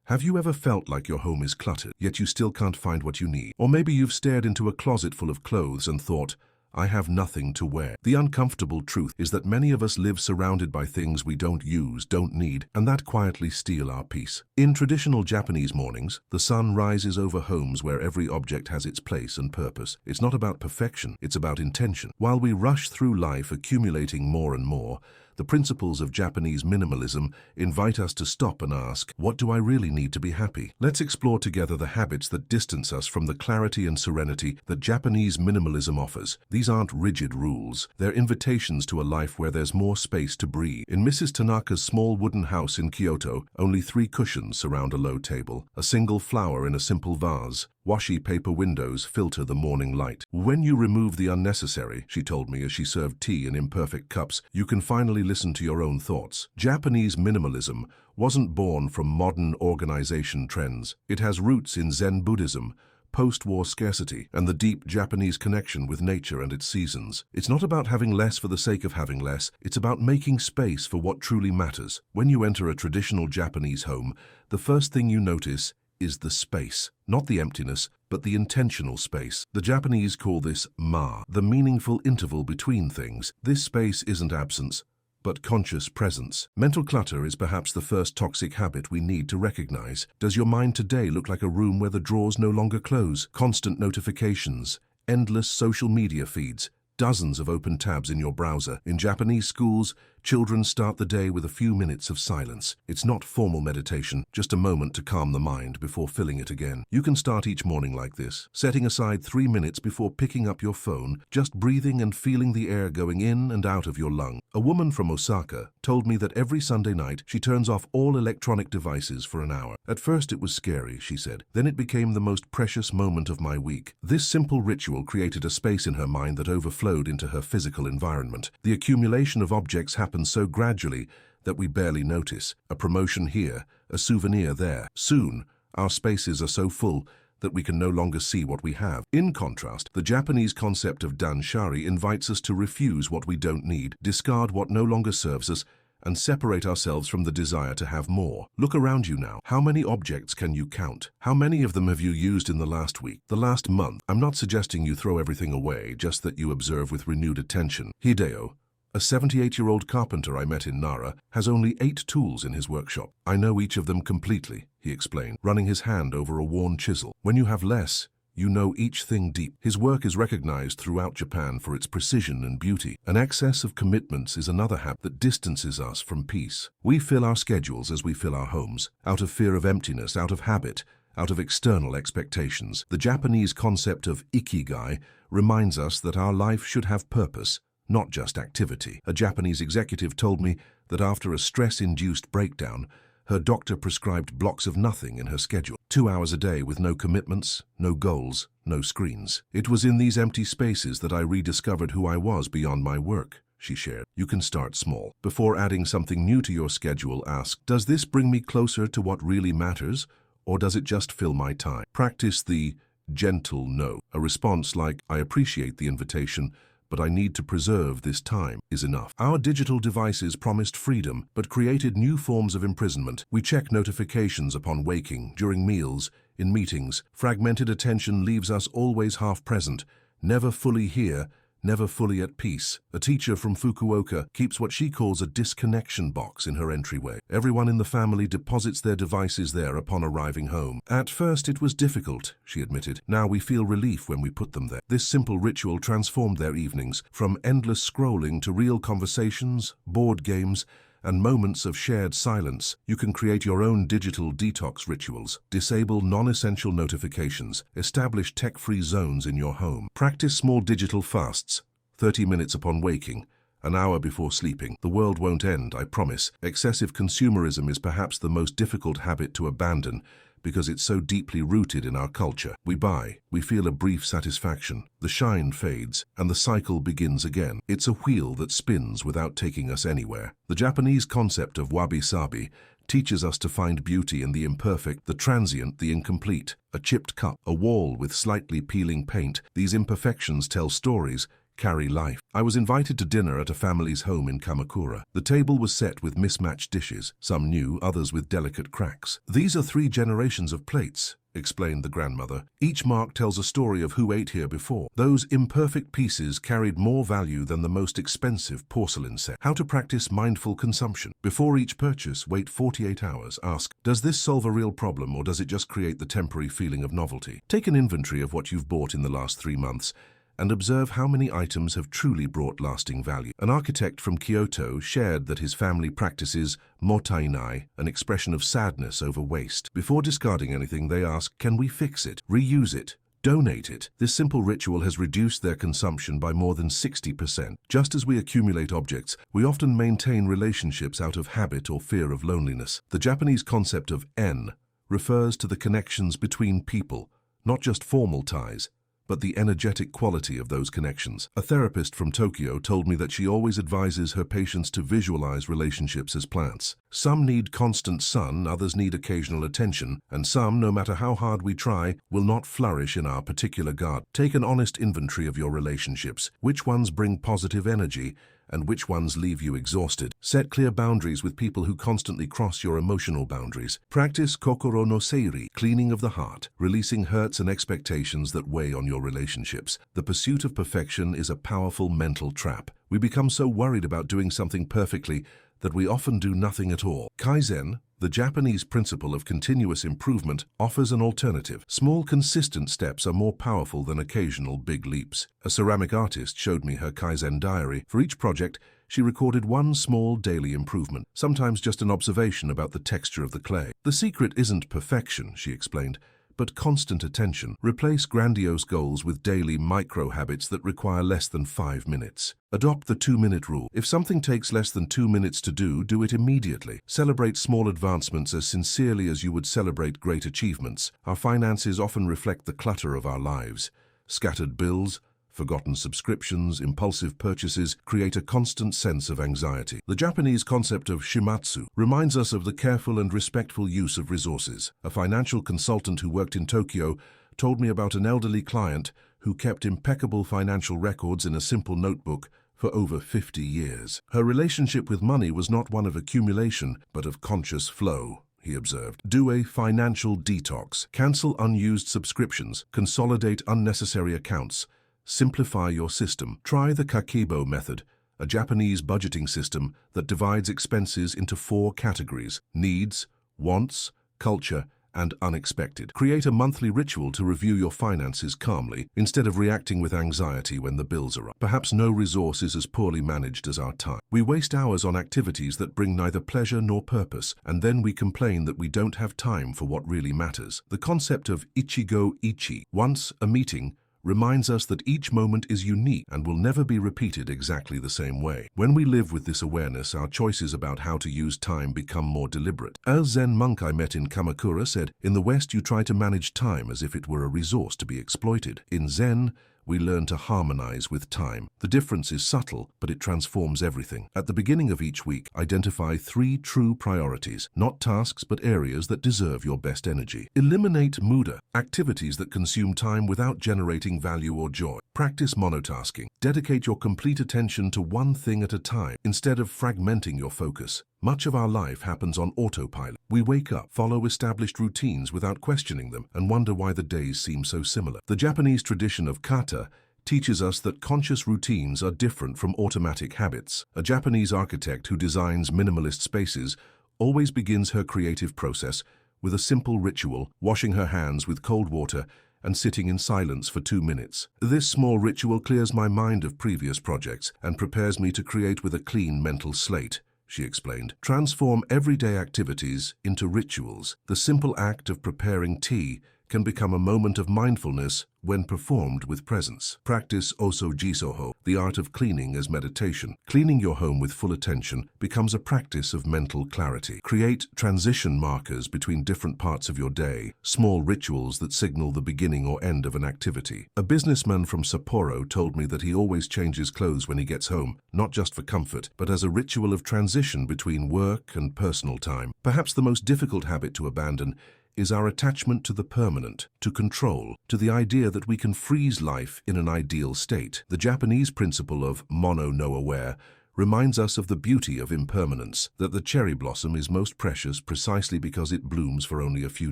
Have you ever felt like your home is cluttered, yet you still can't find what you need? Or maybe you've stared into a closet full of clothes and thought, I have nothing to wear. The uncomfortable truth is that many of us live surrounded by things we don't use, don't need, and that quietly steal our peace. In traditional Japanese mornings, the sun rises over homes where every object has its place and purpose. It's not about perfection, it's about intention. While we rush through life accumulating more and more, the principles of Japanese minimalism invite us to stop and ask, what do I really need to be happy? Let's explore together the habits that distance us from the clarity and serenity that Japanese minimalism offers. These aren't rigid rules, they're invitations to a life where there's more space to breathe. In Mrs. Tanaka's small wooden house in Kyoto, only 3 cushions surround a low table, a single flower in a simple vase. Washi paper windows filter the morning light. When you remove the unnecessary, she told me as she served tea in imperfect cups, you can finally listen to your own thoughts. Japanese minimalism wasn't born from modern organization trends. It has roots in Zen Buddhism, post-war scarcity, and the deep Japanese connection with nature and its seasons. It's not about having less for the sake of having less, it's about making space for what truly matters. When you enter a traditional Japanese home, the first thing you notice is the space. Not the emptiness, but the intentional space. The Japanese call this ma, the meaningful interval between things. This space isn't absence, but conscious presence. Mental clutter is perhaps the first toxic habit we need to recognize. Does your mind today look like a room where the drawers no longer close? Constant notifications, endless social media feeds, dozens of open tabs in your browser. In Japanese schools, children start the day with a few minutes of silence. It's not formal meditation, just a moment to calm the mind before filling it again. You can start each morning like this, setting aside 3 minutes before picking up your phone, just breathing and feeling the air going in and out of your lung. A woman from Osaka told me that every Sunday night she turns off all electronic devices for an hour. At first it was scary, she said. Then it became the most precious moment of my week. This simple ritual created a space in her mind that overflowed into her physical environment. The accumulation of objects happens so gradually that we barely notice. A promotion here, a souvenir there. Soon, our spaces are so full that we can no longer see what we have. In contrast, the Japanese concept of danshari invites us to refuse what we don't need, discard what no longer serves us, and separate ourselves from the desire to have more. Look around you now. How many objects can you count? How many of them have you used in the last week, the last month? I'm not suggesting you throw everything away, just that you observe with renewed attention. Hideo, a 78-year-old carpenter I met in Nara, has only 8 tools in his workshop. I know each of them completely, he explained, running his hand over a worn chisel. When you have less, you know each thing deep. His work is recognized throughout Japan for its precision and beauty. An excess of commitments is another habit that distances us from peace. We fill our schedules as we fill our homes, out of fear of emptiness, out of habit, out of external expectations. The Japanese concept of ikigai reminds us that our life should have purpose, not just activity. A Japanese executive told me that after a stress-induced breakdown, her doctor prescribed blocks of nothing in her schedule. 2 hours a day with no commitments, no goals, no screens. It was in these empty spaces that I rediscovered who I was beyond my work, she shared. You can start small. Before adding something new to your schedule, ask, does this bring me closer to what really matters, or does it just fill my time? Practice the gentle no. A response like, I appreciate the invitation, but I need to preserve this time, is enough. Our digital devices promised freedom, but created new forms of imprisonment. We check notifications upon waking, during meals, in meetings. Fragmented attention leaves us always half present, never fully here, never fully at peace. A teacher from Fukuoka keeps what she calls a disconnection box in her entryway. Everyone in the family deposits their devices there upon arriving home. At first it was difficult, she admitted. Now we feel relief when we put them there. This simple ritual transformed their evenings, from endless scrolling to real conversations, board games, and moments of shared silence. You can create your own digital detox rituals. Disable non-essential notifications. Establish tech-free zones in your home. Practice small digital fasts, 30 minutes upon waking, an hour before sleeping. The world won't end, I promise. Excessive consumerism is perhaps the most difficult habit to abandon because it's so deeply rooted in our culture. We buy, we feel a brief satisfaction, the shine fades, and the cycle begins again. It's a wheel that spins without taking us anywhere. The Japanese concept of wabi-sabi teaches us to find beauty in the imperfect, the transient, the incomplete. A chipped cup, a wall with slightly peeling paint. These imperfections tell stories, carry life. I was invited to dinner at a family's home in Kamakura. The table was set with mismatched dishes, some new, others with delicate cracks. "These are 3 generations of plates," explained the grandmother. "Each mark tells a story of who ate here before. Those imperfect pieces carried more value than the most expensive porcelain set." How to practice mindful consumption. Before each purchase, wait 48 hours. Ask, does this solve a real problem or does it just create the temporary feeling of novelty? Take an inventory of what you've bought in the last 3 months and observe how many items have truly brought lasting value. An architect from Kyoto shared that his family practices mottainai, an expression of sadness over waste. Before discarding anything, they ask, can we fix it, reuse it, donate it? This simple ritual has reduced their consumption by more than 60%. Just as we accumulate objects, we often maintain relationships out of habit or fear of loneliness. The Japanese concept of en refers to the connections between people, not just formal ties, but the energetic quality of those connections. A therapist from Tokyo told me that she always advises her patients to visualize relationships as plants. Some need constant sun, others need occasional attention, and some, no matter how hard we try, will not flourish in our particular garden. Take an honest inventory of your relationships. Which ones bring positive energy, and which ones leave you exhausted? Set clear boundaries with people who constantly cross your emotional boundaries. Practice kokoro no seiri, cleaning of the heart, releasing hurts and expectations that weigh on your relationships. The pursuit of perfection is a powerful mental trap. We become so worried about doing something perfectly that we often do nothing at all. Kaizen, the Japanese principle of continuous improvement, offers an alternative. Small, consistent steps are more powerful than occasional big leaps. A ceramic artist showed me her Kaizen diary. For each project, she recorded one small daily improvement, sometimes just an observation about the texture of the clay. The secret isn't perfection, she explained, but constant attention. Replace grandiose goals with daily micro-habits that require less than 5 minutes. Adopt the 2-minute rule. If something takes less than 2 minutes to do it immediately. Celebrate small advancements as sincerely as you would celebrate great achievements. Our finances often reflect the clutter of our lives. Scattered bills, forgotten subscriptions, impulsive purchases create a constant sense of anxiety. The Japanese concept of shimatsu reminds us of the careful and respectful use of resources. A financial consultant who worked in Tokyo told me about an elderly client who kept impeccable financial records in a simple notebook for over 50 years. Her relationship with money was not one of accumulation, but of conscious flow, he observed. Do a financial detox. Cancel unused subscriptions. Consolidate unnecessary accounts. Simplify your system. Try the Kakebo method, a Japanese budgeting system that divides expenses into 4 categories: needs, wants, culture, and unexpected. Create a monthly ritual to review your finances calmly, instead of reacting with anxiety when the bills arrive. Perhaps no resource is as poorly managed as our time. We waste hours on activities that bring neither pleasure nor purpose, and then we complain that we don't have time for what really matters. The concept of ichigo ichi, once a meeting, reminds us that each moment is unique and will never be repeated exactly the same way. When we live with this awareness, our choices about how to use time become more deliberate. A Zen monk I met in Kamakura said, "In the West, you try to manage time as if it were a resource to be exploited. In Zen, we learn to harmonize with time. The difference is subtle, but it transforms everything." At the beginning of each week, identify 3 true priorities, not tasks but areas that deserve your best energy. Eliminate muda, activities that consume time without generating value or joy. Practice monotasking. Dedicate your complete attention to one thing at a time, instead of fragmenting your focus. Much of our life happens on autopilot. We wake up, follow established routines without questioning them, and wonder why the days seem so similar. The Japanese tradition of kata teaches us that conscious routines are different from automatic habits. A Japanese architect who designs minimalist spaces always begins her creative process with a simple ritual, washing her hands with cold water and sitting in silence for 2 minutes. This small ritual clears my mind of previous projects and prepares me to create with a clean mental slate, she explained. Transform everyday activities into rituals. The simple act of preparing tea can become a moment of mindfulness when performed with presence. Practice osojisoho, the art of cleaning as meditation. Cleaning your home with full attention becomes a practice of mental clarity. Create transition markers between different parts of your day, small rituals that signal the beginning or end of an activity. A businessman from Sapporo told me that he always changes clothes when he gets home, not just for comfort, but as a ritual of transition between work and personal time. Perhaps the most difficult habit to abandon is our attachment to the permanent, to control, to the idea that we can freeze life in an ideal state. The Japanese principle of mono no aware reminds us of the beauty of impermanence, that the cherry blossom is most precious precisely because it blooms for only a few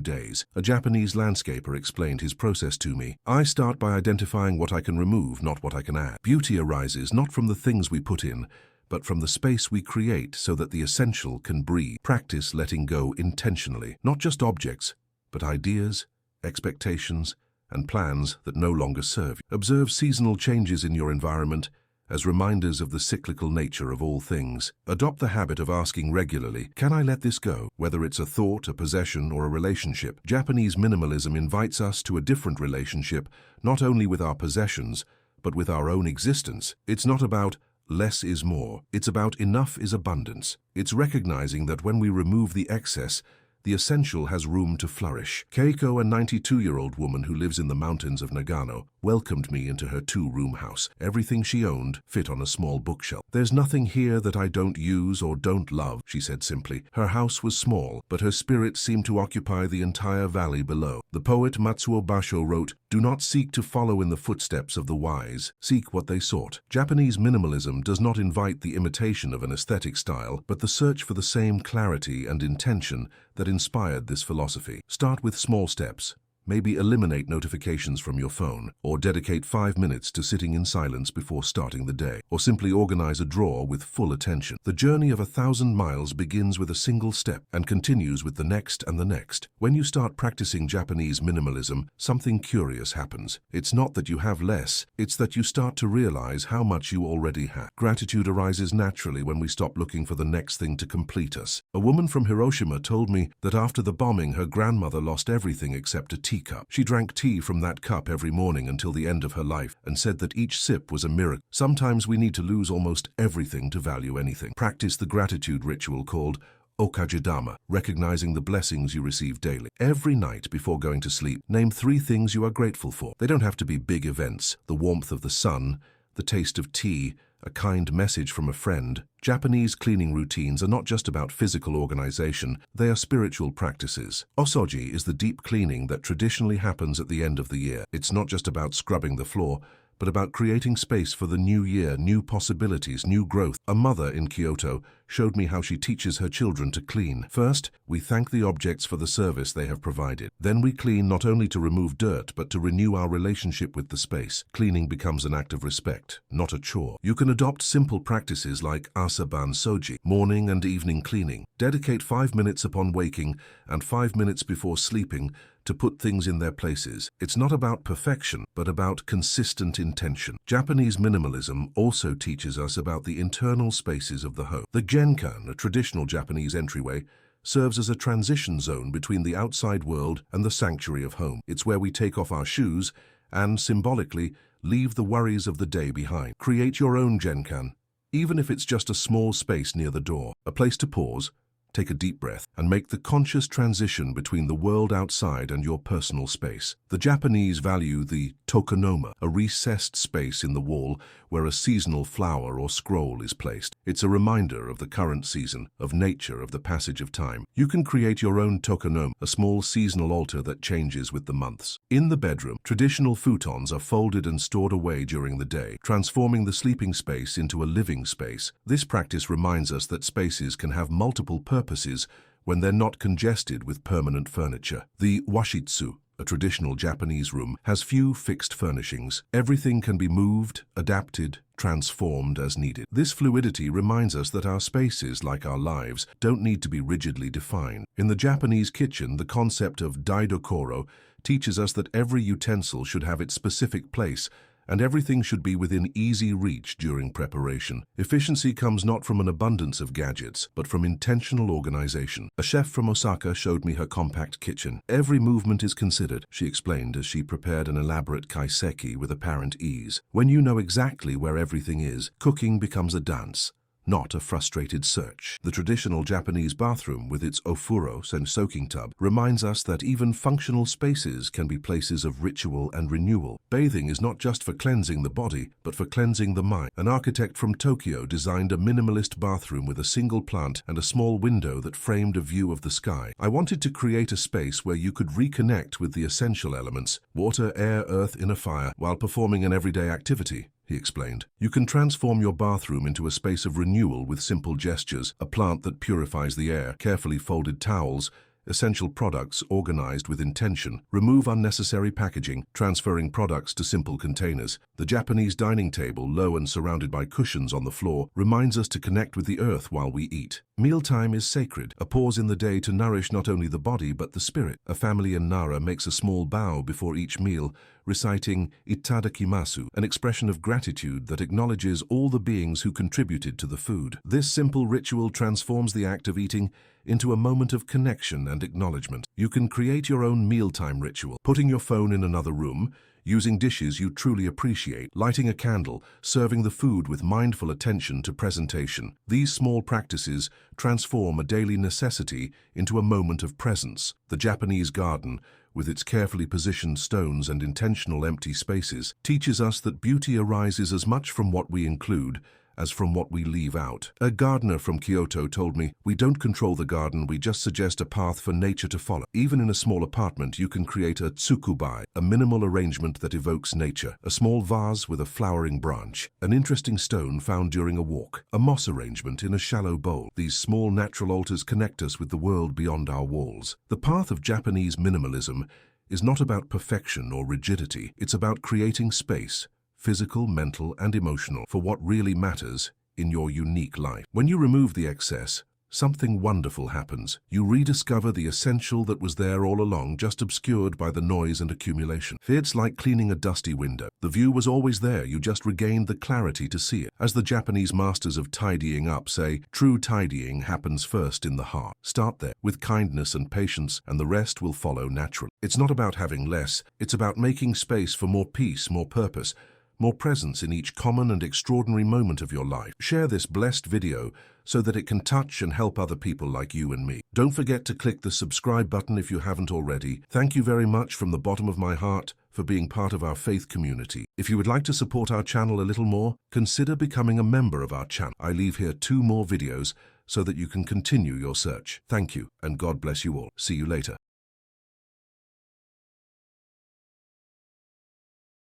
days. A Japanese landscaper explained his process to me. I start by identifying what I can remove, not what I can add. Beauty arises not from the things we put in, but from the space we create so that the essential can breathe. Practice letting go intentionally, not just objects, but ideas, expectations, and plans that no longer serve you. Observe seasonal changes in your environment as reminders of the cyclical nature of all things. Adopt the habit of asking regularly, can I let this go? Whether it's a thought, a possession, or a relationship. Japanese minimalism invites us to a different relationship, not only with our possessions, but with our own existence. It's not about less is more. It's about enough is abundance. It's recognizing that when we remove the excess, the essential has room to flourish. Keiko, a 92-year-old woman who lives in the mountains of Nagano, welcomed me into her 2-room house. Everything she owned fit on a small bookshelf. There's nothing here that I don't use or don't love, she said simply. Her house was small, but her spirit seemed to occupy the entire valley below. The poet Matsuo Basho wrote, "Do not seek to follow in the footsteps of the wise. Seek what they sought." Japanese minimalism does not invite the imitation of an aesthetic style, but the search for the same clarity and intention that inspired this philosophy. Start with small steps. Maybe eliminate notifications from your phone, or dedicate 5 minutes to sitting in silence before starting the day, or simply organize a drawer with full attention. The journey of 1,000 miles begins with a single step and continues with the next and the next. When you start practicing Japanese minimalism, something curious happens. It's not that you have less, it's that you start to realize how much you already have. Gratitude arises naturally when we stop looking for the next thing to complete us. A woman from Hiroshima told me that after the bombing, her grandmother lost everything except a teacup. She drank tea from that cup every morning until the end of her life and said that each sip was a miracle. Sometimes we need to lose almost everything to value anything. Practice the gratitude ritual called Okajidama, recognizing the blessings you receive daily. Every night before going to sleep, name 3 things you are grateful for. They don't have to be big events: the warmth of the sun, the taste of tea, a kind message from a friend. Japanese cleaning routines are not just about physical organization, they are spiritual practices. Osoji is the deep cleaning that traditionally happens at the end of the year. It's not just about scrubbing the floor, but about creating space for the new year, new possibilities, new growth. A mother in Kyoto showed me how she teaches her children to clean. First, we thank the objects for the service they have provided. Then we clean not only to remove dirt, but to renew our relationship with the space. Cleaning becomes an act of respect, not a chore. You can adopt simple practices like asaban soji, morning and evening cleaning. Dedicate 5 minutes upon waking and 5 minutes before sleeping to put things in their places. It's not about perfection, but about consistent intention. Japanese minimalism also teaches us about the internal spaces of the home. The genkan, a traditional Japanese entryway, serves as a transition zone between the outside world and the sanctuary of home. It's where we take off our shoes and, symbolically, leave the worries of the day behind. Create your own genkan, even if it's just a small space near the door, a place to pause, take a deep breath, and make the conscious transition between the world outside and your personal space. The Japanese value the tokonoma, a recessed space in the wall where a seasonal flower or scroll is placed. It's a reminder of the current season, of nature, of the passage of time. You can create your own tokonoma, a small seasonal altar that changes with the months. In the bedroom, traditional futons are folded and stored away during the day, transforming the sleeping space into a living space. This practice reminds us that spaces can have multiple purposes when they're not congested with permanent furniture. The washitsu, a traditional Japanese room, has few fixed furnishings. Everything can be moved, adapted, transformed as needed. This fluidity reminds us that our spaces, like our lives, don't need to be rigidly defined. In the Japanese kitchen, the concept of daidokoro teaches us that every utensil should have its specific place, and everything should be within easy reach during preparation. Efficiency comes not from an abundance of gadgets, but from intentional organization. A chef from Osaka showed me her compact kitchen. Every movement is considered, she explained as she prepared an elaborate kaiseki with apparent ease. When you know exactly where everything is, cooking becomes a dance, not a frustrated search. The traditional Japanese bathroom with its ofuros and soaking tub reminds us that even functional spaces can be places of ritual and renewal. Bathing is not just for cleansing the body, but for cleansing the mind. An architect from Tokyo designed a minimalist bathroom with a single plant and a small window that framed a view of the sky. I wanted to create a space where you could reconnect with the essential elements, water, air, earth, inner fire, while performing an everyday activity, he explained. You can transform your bathroom into a space of renewal with simple gestures, a plant that purifies the air, carefully folded towels, essential products organized with intention. Remove unnecessary packaging, transferring products to simple containers. The Japanese dining table, low and surrounded by cushions on the floor, reminds us to connect with the earth while we eat. Mealtime is sacred, a pause in the day to nourish not only the body but the spirit. A family in Nara makes a small bow before each meal, reciting itadakimasu, an expression of gratitude that acknowledges all the beings who contributed to the food. This simple ritual transforms the act of eating into a moment of connection and acknowledgement. You can create your own mealtime ritual, putting your phone in another room, using dishes you truly appreciate, lighting a candle, serving the food with mindful attention to presentation. These small practices transform a daily necessity into a moment of presence. The Japanese garden, with its carefully positioned stones and intentional empty spaces, teaches us that beauty arises as much from what we include as from what we leave out. A gardener from Kyoto told me, "We don't control the garden, we just suggest a path for nature to follow." Even in a small apartment, you can create a tsukubai, a minimal arrangement that evokes nature. A small vase with a flowering branch, an interesting stone found during a walk, a moss arrangement in a shallow bowl. These small natural altars connect us with the world beyond our walls. The path of Japanese minimalism is not about perfection or rigidity. It's about creating space, physical, mental, and emotional, for what really matters in your unique life. When you remove the excess, something wonderful happens. You rediscover the essential that was there all along, just obscured by the noise and accumulation. It's like cleaning a dusty window. The view was always there, you just regained the clarity to see it. As the Japanese masters of tidying up say, true tidying happens first in the heart. Start there, with kindness and patience, and the rest will follow naturally. It's not about having less, it's about making space for more peace, more purpose, more presence in each common and extraordinary moment of your life. Share this blessed video so that it can touch and help other people like you and me. Don't forget to click the subscribe button if you haven't already. Thank you very much from the bottom of my heart for being part of our faith community. If you would like to support our channel a little more, consider becoming a member of our channel. I leave here 2 more videos so that you can continue your search. Thank you, and God bless you all. See you later.